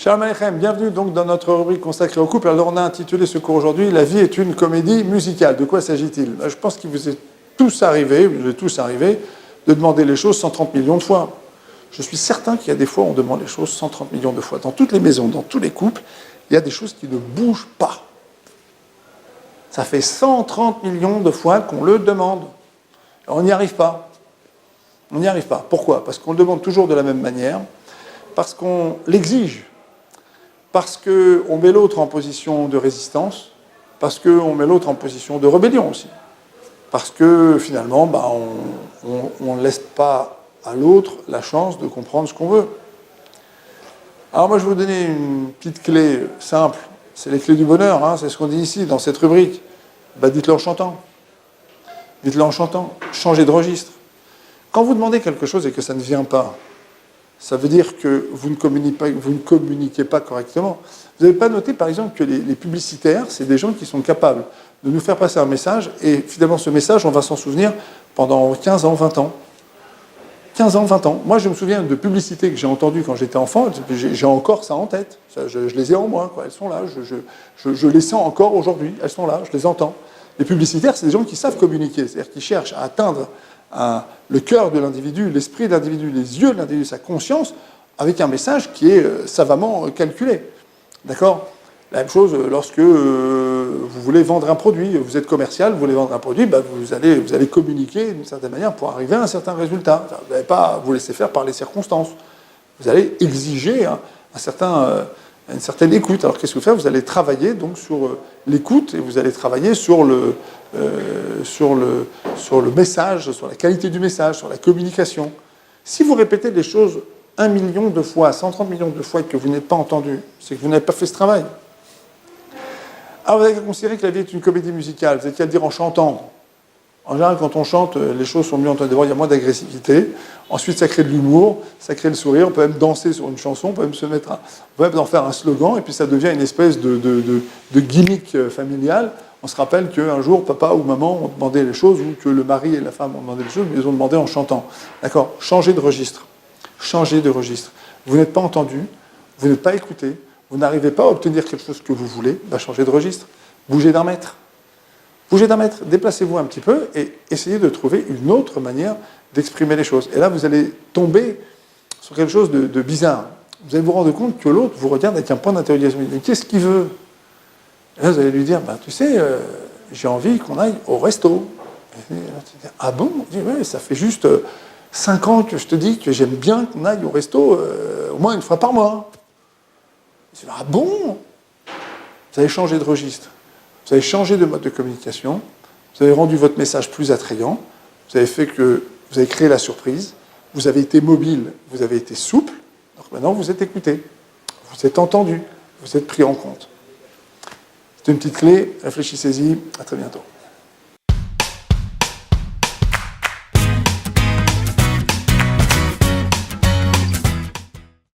Shalom Aleichem, bienvenue donc dans notre rubrique consacrée au couple. Alors on a intitulé ce cours aujourd'hui « La vie est une comédie musicale ». De quoi s'agit-il? Je pense qu'il vous est tous arrivé, de demander les choses 130 millions de fois. Je suis certain qu'il y a des fois où on demande les choses 130 millions de fois. Dans toutes les maisons, dans tous les couples, il y a des choses qui ne bougent pas. Ça fait 130 millions de fois qu'on le demande. On n'y arrive pas. On n'y arrive pas. Pourquoi? Parce qu'on le demande toujours de la même manière, parce qu'on l'exige, parce qu'on met l'autre en position de résistance, parce qu'on met l'autre en position de rébellion aussi. Parce que finalement, on ne laisse pas à l'autre la chance de comprendre ce qu'on veut. Alors moi, je vais vous donner une petite clé simple. C'est les clés du bonheur, hein, c'est ce qu'on dit ici, dans cette rubrique. Dites-le en chantant. Dites-le en chantant. Changez de registre. Quand vous demandez quelque chose et que ça ne vient pas, ça veut dire que vous ne communiquez pas correctement. Vous n'avez pas noté, par exemple, que les publicitaires, c'est des gens qui sont capables de nous faire passer un message, et finalement, ce message, on va s'en souvenir pendant 15 ans, 20 ans. 15 ans, 20 ans. Moi, je me souviens de publicités que j'ai entendues quand j'étais enfant, j'ai encore ça en tête. Je les ai en moi, quoi. Elles sont là, je les sens encore aujourd'hui, elles sont là, je les entends. Les publicitaires, c'est des gens qui savent communiquer, c'est-à-dire qui cherchent à atteindre le cœur de l'individu, l'esprit de l'individu, les yeux de l'individu, sa conscience, avec un message qui est savamment calculé. D'accord? La même chose lorsque vous voulez vendre un produit, vous êtes commercial, vous voulez vendre un produit, vous allez communiquer d'une certaine manière pour arriver à un certain résultat. Enfin, vous n'allez pas vous laisser faire par les circonstances. Vous allez exiger une certaine écoute. Alors qu'est-ce que vous faites? Vous allez travailler donc sur l'écoute et vous allez travailler sur le message, sur la qualité du message, sur la communication. Si vous répétez des choses 1 million de fois, 130 millions de fois et que vous n'êtes pas entendu, c'est que vous n'avez pas fait ce travail. Alors vous avez considéré que la vie est une comédie musicale, vous avez qu'à le dire en chantant. En général, quand on chante, les choses sont mieux entendues. D'abord, il y a moins d'agressivité. Ensuite, ça crée de l'humour, ça crée le sourire. On peut même danser sur une chanson, on peut même en faire un slogan, et puis ça devient une espèce de gimmick familial. On se rappelle qu'un jour, papa ou maman ont demandé les choses, ou que le mari et la femme ont demandé les choses, mais ils ont demandé en chantant. D'accord? Changez de registre. Changez de registre. Vous n'êtes pas entendu, vous n'êtes pas écouté, vous n'arrivez pas à obtenir quelque chose que vous voulez, changez de registre. Bougez d'un mètre. Bougez d'un mètre, déplacez-vous un petit peu et essayez de trouver une autre manière d'exprimer les choses. Et là, vous allez tomber sur quelque chose de bizarre. Vous allez vous rendre compte que l'autre vous regarde avec un point d'interrogation. Il dit, qu'est-ce qu'il veut? Et là, vous allez lui dire, tu sais, j'ai envie qu'on aille au resto. Et là, tu dis, ah bon? Il dit, oui, ça fait juste 5 ans que je te dis que j'aime bien qu'on aille au resto au moins une fois par mois. Il dit, ah bon? Vous avez changé de registre. Vous avez changé de mode de communication, vous avez rendu votre message plus attrayant, vous avez créé la surprise, vous avez été mobile, vous avez été souple, donc maintenant vous êtes écouté, vous êtes entendu, vous êtes pris en compte. C'est une petite clé, réfléchissez-y, à très bientôt.